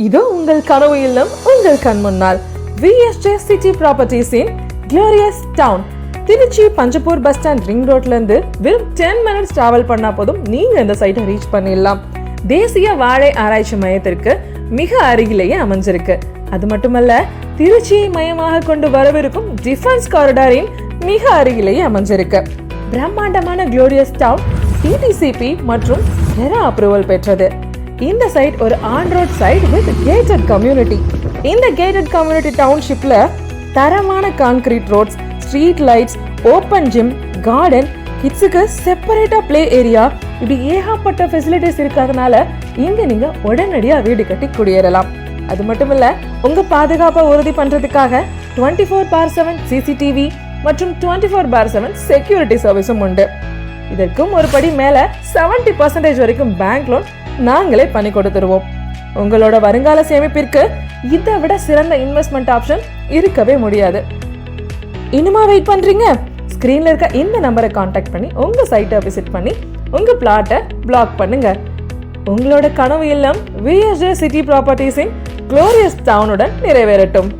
இதோ உங்கள் கனவு இல்லம் உங்கள் கண் முன்னால். VSJ City Properties in Glorious Town. Trichy Panjapur bus stand ring ரோட்ல இருந்து வெறும் 10 minutes டிராவல் பண்ணா போதும் நீங்க இந்த சைட்டை ரீச் பண்ணிடலாம். தேசிய வாழை ஆராய்ச்சி மையத்திற்கு மிக அருகிலேயே அமைஞ்சிருக்கு. அது மட்டுமல்ல, திருச்சியை மையமாக கொண்டு வரவிருக்கும் டிஃபென்ஸ் காரிடாரின் மிக அருகிலேயே அமைஞ்சிருக்கு. பிரம்மாண்டமான குளோரியஸ் டவுன் TTCP மற்றும் ரெரா அப்ரூவல் பெற்றது. இந்த சைட் ஒரு on road side with gated community. இந்த கேட்டட் கம்யூனிட்டி டவுன்ஷிப்ல தரமான concrete roads, street lights, open gym, garden, கிட்ஸுக்கு செப்பரேட்டா பிளே ஏரியா, இப்படி ஏகப்பட்ட ஃபெசிலிட்டிஸ் இருக்கிறதுனால இங்க நீங்க உடனடியா வீடு கட்டி குடியேறலாம். அது மட்டும் இல்ல, உங்க பாதுகாப்பை உறுதி பண்றதுக்காக 24/7 CCTV மற்றும் 24/7 செக்யூரிட்டி சர்வீஸும் உண்டு. இதற்கும் ஒரு படி மேல 70% வரைக்கும் பேங்க் லோன் நாங்களே பண்ணி கொடுத்துருவோம். உங்களோட வருங்கால சேமிப்பிற்கு இதை விட சிறந்த இன்வெஸ்ட்மெண்ட் ஆப்ஷன் இருக்கவே முடியாது. இன்னுமா வெயிட் பண்றீங்க? ஸ்கிரீன்ல இருக்க இந்த நம்பரை கான்டாக்ட் பண்ணி உங்க சைட்டை விசிட் பண்ணி உங்க பிளாட்டை பிளாக் பண்ணுங்க. உங்களோட கனவு இல்லம் VSJ City Properties in Glorious Town உடன் நிறைவேறட்டும்.